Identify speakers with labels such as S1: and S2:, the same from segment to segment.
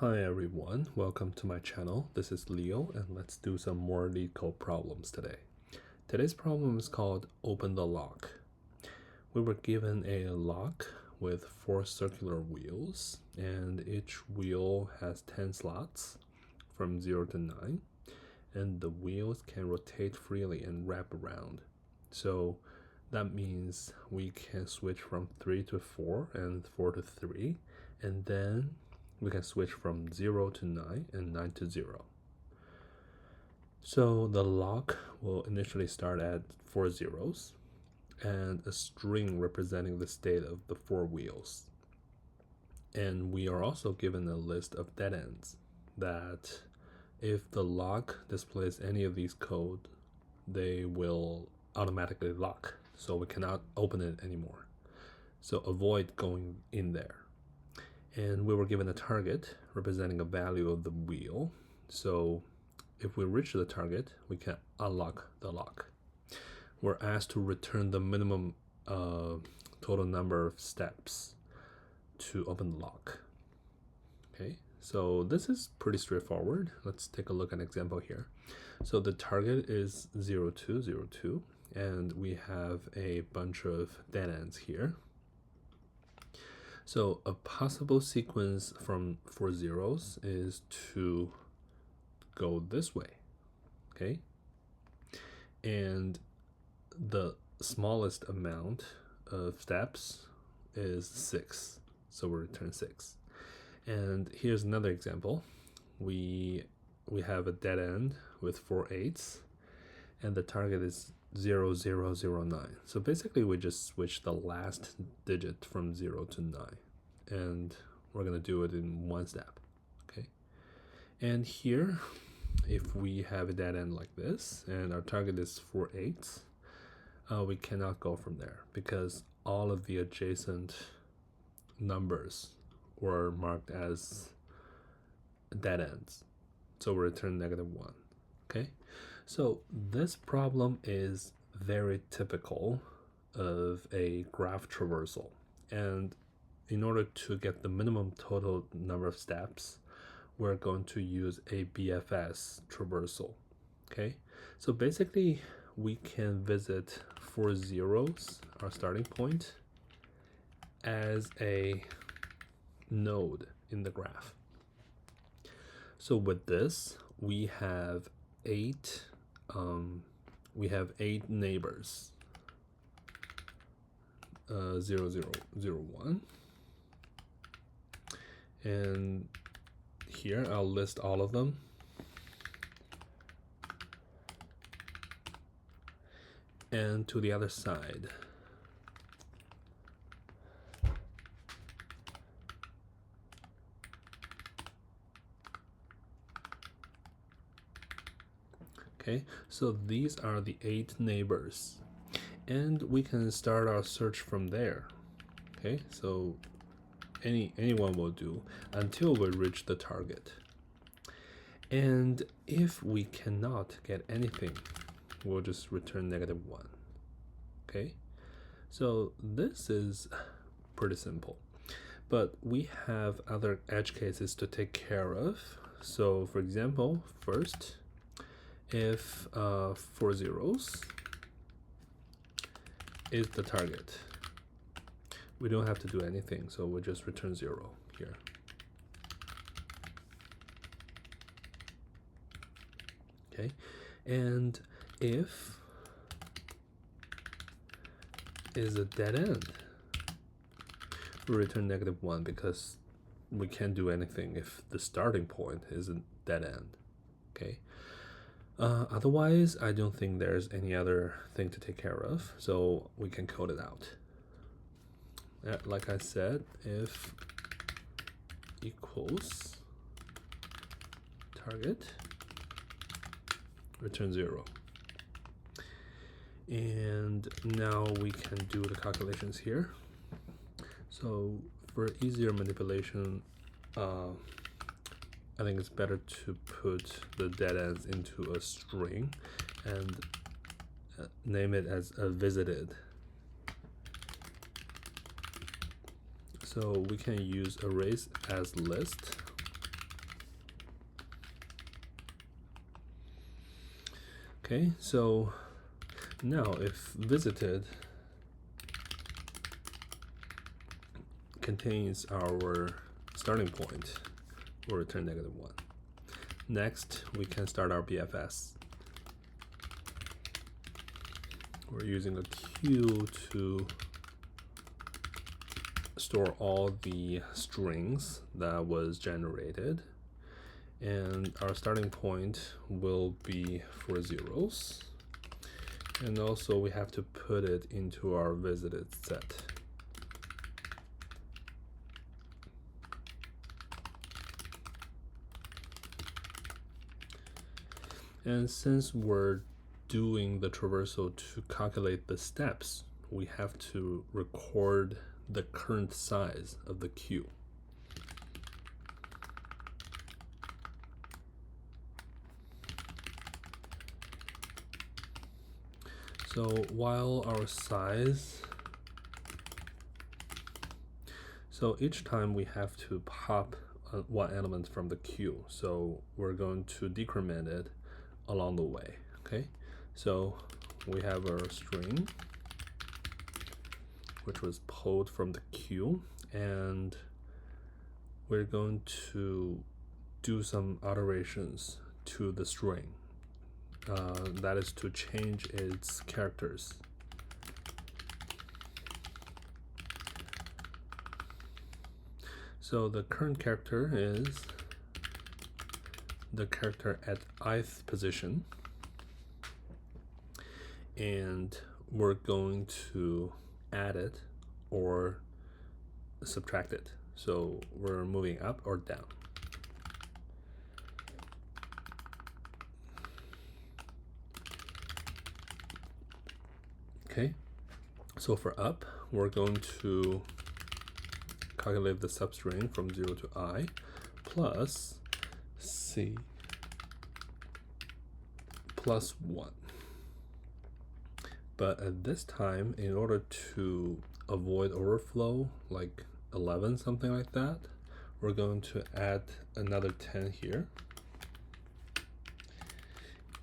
S1: Hi everyone, welcome to my channel. This is Leo and let's do some more Leetcode problems today. Today's problem is called Open the Lock. We were given a lock with 4 circular wheels and each wheel has 10 slots from 0 to 9 and the wheels can rotate freely and wrap around. So that means we can switch from 3 to 4 and 4 to 3 and then we can switch from 0 to 9 and 9 to 0. So the lock will initially start at 4 zeros and a string representing the state of the 4 wheels. And we are also given a list of dead ends that if the lock displays any of these code, they will automatically lock. So we cannot open it anymore. So avoid going in there. And we were given a target representing a value of the wheel. So if we reach the target, we can unlock the lock. We're asked to return the minimum total number of steps to open the lock. Okay, so this is pretty straightforward. Let's take a look at an example here. So the target is 0202, and we have a bunch of dead ends here. So a possible sequence from 4 zeros is to go this way, okay? And the smallest amount of steps is 6, so we return 6. And here's another example. We have a dead end with 4 8s, and the target is 0009. So basically we just switch the last digit from 0 to 9 and we're going to do it in one step. Okay, and here if we have a dead end like this and our target is 4 8s, we cannot go from there because all of the adjacent numbers were marked as dead ends, so we return -1. Okay, so this problem is very typical of a graph traversal, and in order to get the minimum total number of steps, we're going to use a BFS traversal. Okay, so basically we can visit 4 zeros, our starting point, as a node in the graph. So with this, we have 8 neighbors. 0 0 0 1, and here I'll list all of them. And to the other side, okay, so these are the 8 neighbors, and we can start our search from there. Okay, so anyone will do until we reach the target. And if we cannot get anything, we'll just return -1. Okay, so this is pretty simple, but we have other edge cases to take care of. So for example, first, if 4 zeros is the target, we don't have to do anything, so we'll just return 0 here. Okay, and if is a dead end, we return -1 because we can't do anything if the starting point is a dead end. Okay, otherwise I don't think there's any other thing to take care of, so we can code it out. Like I said, if equals target, return 0. And now we can do the calculations here. So for easier manipulation, I think it's better to put the dead ends into a string and name it as a visited. So we can use arrays as list Okay, so now if visited contains our starting point, we'll return -1. Next, we can start our BFS. We're using a queue to store all the strings that was generated, and our starting point will be 4 zeros, and also we have to put it into our visited set. And since we're doing the traversal to calculate the steps, we have to record the current size of the queue. So while our size, so each time we have to pop one element from the queue, so we're going to decrement it along the way. Okay, so we have our string which was pulled from the queue, and we're going to do some alterations to the string. That is to change its characters. So the current character is the character at ith position, and we're going to add it or subtract it. So we're moving up or down. Okay, so for up, we're going to calculate the substring from 0 to I plus C plus 1. But at this time, in order to avoid overflow, like 11, something like that, we're going to add another 10 here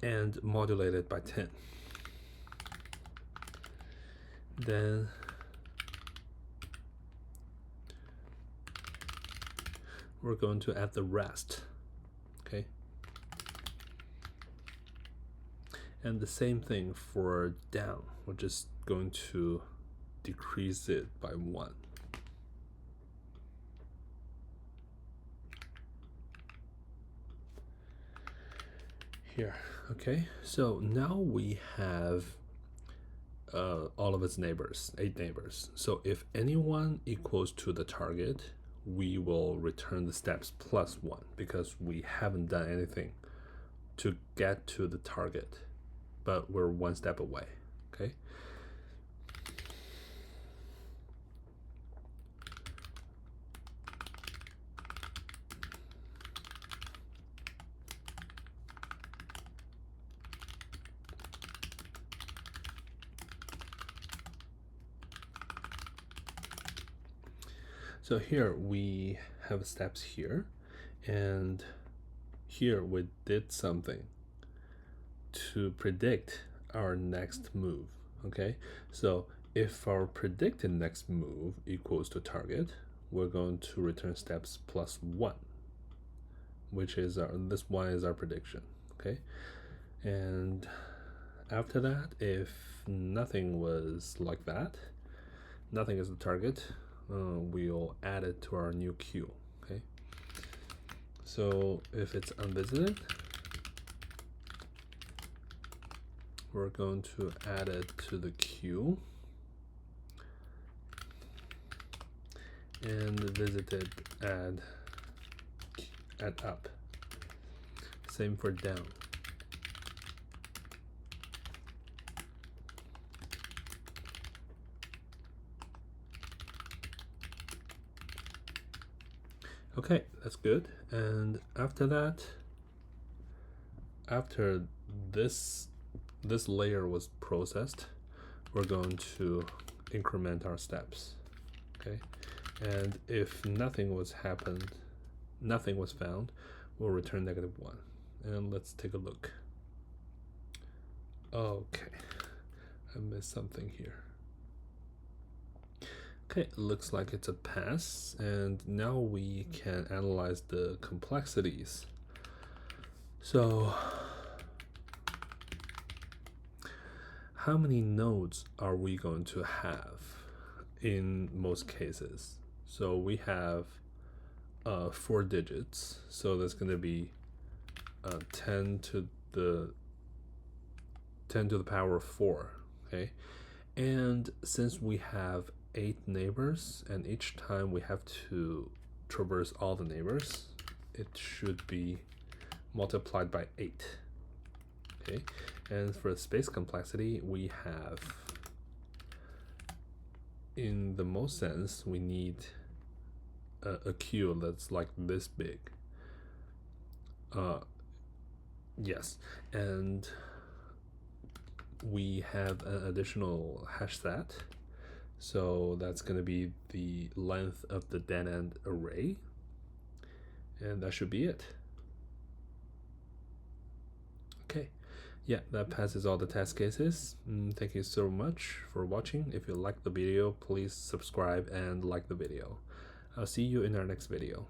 S1: and modulate it by 10. Then we're going to add the rest, okay? And the same thing for down. We're just going to decrease it by 1. Here, okay? So now we have all of its neighbors, 8 neighbors. So if anyone equals to the target, we will return the steps plus 1 because we haven't done anything to get to the target, but we're 1 step away, okay? So here we have steps here, and here we did something to predict our next move, okay? So if our predicted next move equals to target, we're going to return steps plus 1, which is this 1 is our prediction, okay? And after that, if nothing was like that, nothing is the target, we'll add it to our new queue, okay? So if it's unvisited, we're going to add it to the queue, and visited add up. Same for down. Okay, that's good. And after that, after this layer was processed, we're going to increment our steps, okay? And if nothing was found, we'll return -1. And let's take a look. Okay, I missed something here. Okay, looks like it's a pass, and now we can analyze the complexities. So, how many nodes are we going to have in most cases? So we have 4 digits, so that's going to be 10 to the power of 4. Okay, and since we have 8 neighbors, and each time we have to traverse all the neighbors, it should be multiplied by 8. Okay, and for the space complexity, we have, in the most sense, we need a queue that's like this big. Yes, and we have an additional hash set, so that's going to be the length of the dead end array, and that should be it. Okay, yeah, that passes all the test cases. Thank you so much for watching. If you like the video, please subscribe and like the video. I'll see you in our next video.